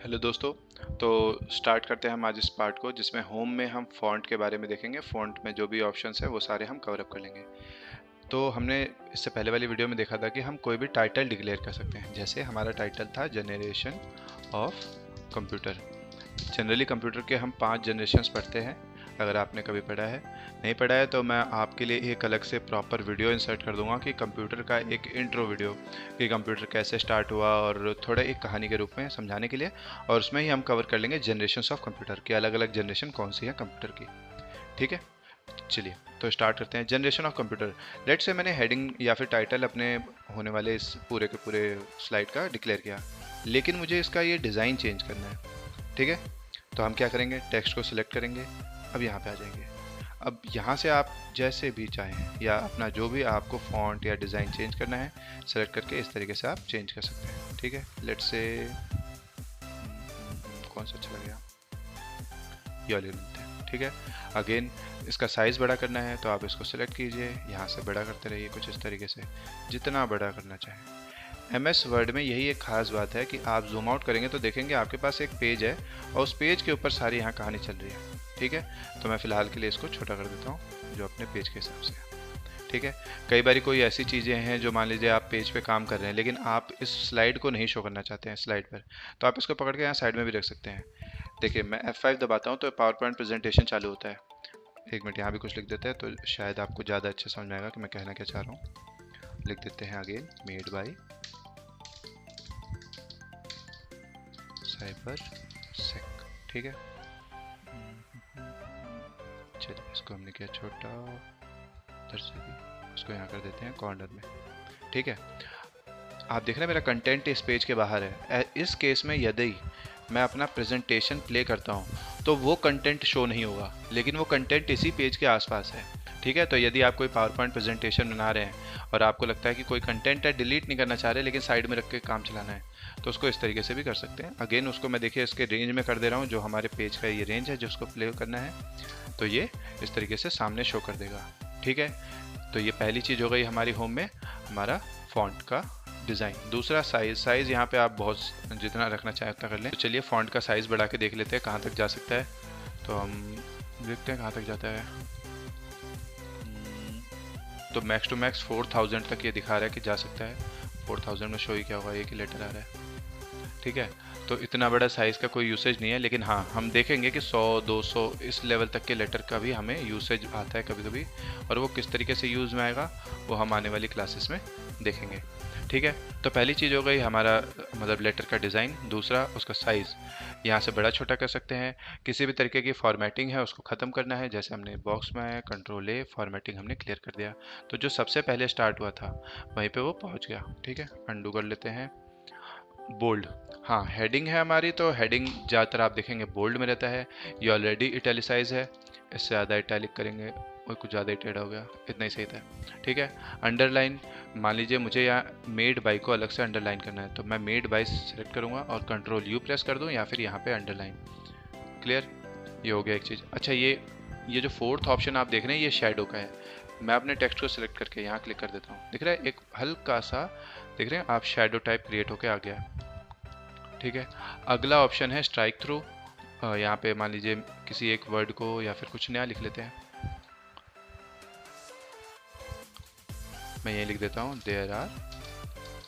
Hello दोस्तों। तो start करते हैं हम आज इस पार्ट को जिसमें होम में हम फ़ॉन्ट के बारे में देखेंगे। फ़ॉन्ट में जो भी ऑप्शंस है वो सारे हम कवर अप कर लेंगे। तो हमने इससे पहले वाली वीडियो में देखा था कि हम कोई भी टाइटल डिक्लेयर कर सकते हैं। जैसे हमारा टाइटल था generation of computer. Generally computer के हम 5 जनरेशन्स पढ़ते हैं। अगर आपने कभी पढ़ा है, नहीं पढ़ा है तो मैं आपके लिए एक अलग से प्रॉपर वीडियो इंसर्ट कर दूंगा कि कंप्यूटर का एक इंट्रो वीडियो कि कंप्यूटर कैसे स्टार्ट हुआ और थोड़ा एक कहानी के रूप में समझाने के लिए। और उसमें ही हम कवर कर लेंगे जनरेशन्स ऑफ कंप्यूटर की, अलग अलग जनरेशन कौन सी है कंप्यूटर की। ठीक है, चलिए तो स्टार्ट करते हैं। Generation of computer. लेट से मैंने हेडिंग या फिर टाइटल अपने होने वाले इस पूरे के पूरे स्लाइड का डिक्लेयर किया, लेकिन मुझे इसका ये डिज़ाइन चेंज करना है। ठीक है, तो हम क्या करेंगे, टेक्स्ट को सिलेक्ट करेंगे। अब यहाँ पे आ जाएंगे। अब यहाँ से आप जैसे भी चाहें या अपना जो भी आपको फॉन्ट या डिज़ाइन चेंज करना है सेलेक्ट करके इस तरीके से आप चेंज कर सकते हैं। ठीक है, लेट से कौन सा अच्छा लगेगा, ये ले लेते हैं। ठीक है, अगेन इसका साइज़ बड़ा करना है तो आप इसको सेलेक्ट कीजिए, यहाँ से बड़ा करते रहिए कुछ इस तरीके से, जितना बड़ा करना चाहें। MS वर्ड में यही एक खास बात है कि आप जूम आउट करेंगे तो देखेंगे आपके पास एक पेज है और उस पेज के ऊपर सारी यहाँ कहानी चल रही है। ठीक है, तो मैं फ़िलहाल के लिए इसको छोटा कर देता हूँ जो अपने पेज के हिसाब से है। ठीक है, कई बार कोई ऐसी चीज़ें हैं जो मान लीजिए आप पेज पे काम कर रहे हैं लेकिन आप इस स्लाइड को नहीं शो करना चाहते हैं स्लाइड पर, तो आप इसको पकड़ के यहाँ साइड में भी रख सकते हैं। देखिए मैं F5 दबाता हूँ तो पावर पॉइंट प्रेजेंटेशन चालू होता है। एक मिनट, यहाँ भी कुछ लिख देते हैं तो शायद आपको ज़्यादा अच्छा समझ में आएगा कि मैं कहना क्या चाह रहा हूँ। लिख देते हैं अगेन मेड बाई साइबर सेक। ठीक है, चलिए इसको हमने किया छोटा, उधर से भी उसको यहाँ कर देते हैं कॉर्नर में। ठीक है, आप देख रहे हैं मेरा कंटेंट इस पेज के बाहर है। इस केस में यदि मैं अपना प्रेजेंटेशन प्ले करता हूँ तो वो कंटेंट शो नहीं होगा, लेकिन वो कंटेंट इसी पेज के आसपास है। ठीक है, तो यदि आप कोई पावर पॉइंट प्रेजेंटेशन बना रहे हैं और आपको लगता है कि कोई कंटेंट है डिलीट नहीं करना चाह रहे लेकिन साइड में रख के काम चलाना है, तो उसको इस तरीके से भी कर सकते हैं। अगेन उसको मैं देखिए इसके रेंज में कर दे रहा हूँ, जो हमारे पेज का ये रेंज है जिसको प्ले करना है, तो ये इस तरीके से सामने शो कर देगा। ठीक है, तो ये पहली चीज़ हो गई हमारी होम में हमारा फॉन्ट का डिज़ाइन। दूसरा साइज़ यहाँ पे आप बहुत जितना रखना चाहें उतना कर लें। तो चलिए फ़ॉन्ट का साइज़ बढ़ा के देख लेते हैं कहाँ तक जा सकता है। तो हम देखते हैं कहाँ तक जाता है। तो मैक्स टू मैक्स 4000 तक ये दिखा रहा है कि जा सकता है। 4000 में शो ही क्या होगा, एक ही लेटर आ रहा है। ठीक है, तो इतना बड़ा साइज़ का कोई यूसेज नहीं है, लेकिन हाँ हम देखेंगे कि 100-200 इस लेवल तक के लेटर का भी हमें यूसेज आता है कभी कभी, और वो किस तरीके से यूज़ में आएगा वो हम आने वाली क्लासेस में देखेंगे। ठीक है, तो पहली चीज़ हो गई हमारा मतलब लेटर का डिज़ाइन। दूसरा उसका साइज़, यहाँ से बड़ा छोटा कर सकते हैं। किसी भी तरीके की फॉर्मेटिंग है उसको ख़त्म करना है, जैसे हमने बॉक्स में आया Ctrl+A, फॉर्मेटिंग हमने क्लियर कर दिया। तो जो सबसे पहले स्टार्ट हुआ था वहीं पे वो पहुँच गया। ठीक है, अंडू कर लेते हैं। बोल्ड, हाँ हेडिंग है हमारी, तो हेडिंग ज़्यादातर आप देखेंगे बोल्ड में रहता है। ये ऑलरेडी इटैलिसाइज है, इससे ज़्यादा इटैलिक करेंगे और कुछ ज़्यादा ही टेढ़ा हो गया, इतना ही सही था। ठीक है, अंडरलाइन, मान लीजिए मुझे यहाँ मेड बाई को अलग से अंडरलाइन करना है तो मैं मेड बाई सेलेक्ट करूँगा और Ctrl+U प्रेस कर दूँ या फिर यहाँ पे अंडरलाइन। क्लियर, ये हो गया एक चीज़। अच्छा, ये जो फोर्थ ऑप्शन आप देख रहे हैं ये शेडो का है। मैं अपने टेक्स्ट को सिलेक्ट करके यहाँ क्लिक कर देता हूँ, दिख रहा है एक हल्का सा, देख रहे हैं आप, शेडो टाइप क्रिएट होके आ गया। ठीक है, अगला ऑप्शन है स्ट्राइक थ्रू। यहाँ पे मान लीजिए किसी एक वर्ड को या फिर कुछ नया लिख लेते हैं। मैं ये लिख देता हूँ, there are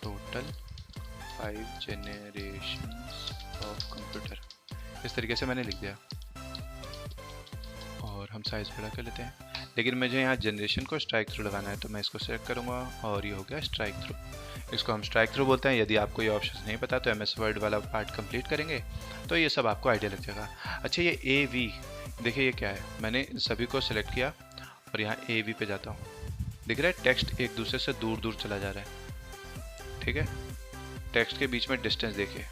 total 5 generations of computer. इस तरीके से मैंने लिख दिया और हम साइज बड़ा कर लेते हैं। लेकिन मुझे यहाँ जनरेशन को स्ट्राइक थ्रू लगाना है तो मैं इसको सेलेक्ट करूँगा और ये हो गया स्ट्राइक थ्रू। इसको हम स्ट्राइक थ्रू बोलते हैं। यदि आपको ये ऑप्शन नहीं पता तो MS वर्ड वाला पार्ट कंप्लीट करेंगे तो ये सब आपको आइडिया लग जाएगा। अच्छा, ये AV, देखिए ये क्या है, मैंने सभी को सिलेक्ट किया और यहाँ AV पे जाता हूँ, दिख रहा है टेक्स्ट एक दूसरे से दूर दूर चला जा रहा है। ठीक है, टेक्स्ट के बीच में डिस्टेंस देखिए,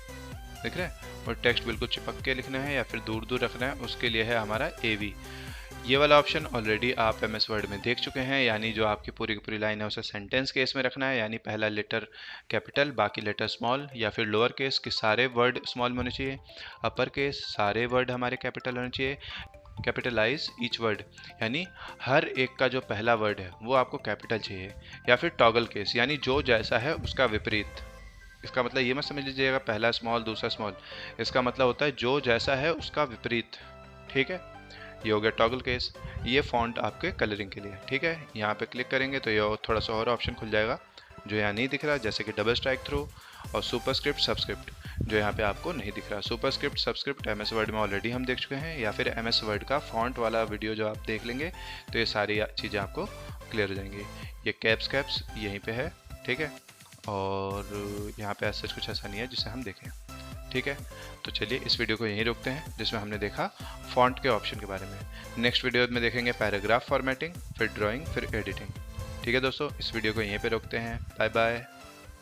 दिख रहा है, और टेक्स्ट बिल्कुल चिपक के लिखना है या फिर दूर दूर रखना है, उसके लिए है हमारा AV। ये वाला ऑप्शन ऑलरेडी आप MS वर्ड में देख चुके हैं, यानी जो आपकी पूरी की पूरी लाइन है उसे सेंटेंस केस में रखना है, यानी पहला लेटर कैपिटल बाकी लेटर स्मॉल, या फिर लोअर केस कि सारे वर्ड स्मॉल में होने चाहिए, अपर केस सारे वर्ड हमारे कैपिटल होने चाहिए, कैपिटलाइज ईच वर्ड यानी हर एक का जो पहला वर्ड है वो आपको कैपिटल चाहिए, या फिर टॉगल केस यानी जो जैसा है उसका विपरीत, इसका मतलब ये मत समझ लीजिएगा पहला स्मॉल दूसरा स्मॉल, इसका मतलब होता है जो जैसा है उसका विपरीत। ठीक है, ये हो गया टॉगल केस। ये फॉन्ट आपके कलरिंग के लिए। ठीक है, यहाँ पे क्लिक करेंगे तो ये थोड़ा सा और ऑप्शन खुल जाएगा जो यहाँ नहीं दिख रहा, जैसे कि डबल स्ट्राइक थ्रू और सुपरस्क्रिप्ट सबस्क्रिप्ट, जो यहाँ पे आपको नहीं दिख रहा। सुपरस्क्रिप्ट सबस्क्रिप्ट MS वर्ड में ऑलरेडी हम देख चुके हैं, या फिर MS वर्ड का फॉन्ट वाला वीडियो जो आप देख लेंगे तो ये सारी चीज़ें आपको क्लियर हो जाएंगी। ये कैप्स यहीं पे है। ठीक है, और यहाँ पे ऐसा कुछ ऐसा नहीं है जिसे हम देखें। ठीक है, तो चलिए इस वीडियो को यहीं रोकते हैं जिसमें हमने देखा फॉन्ट के ऑप्शन के बारे में। नेक्स्ट वीडियो में देखेंगे पैराग्राफ फॉर्मेटिंग, फिर ड्राइंग, फिर एडिटिंग। ठीक है दोस्तों, इस वीडियो को यहीं पे रोकते हैं। Bye bye.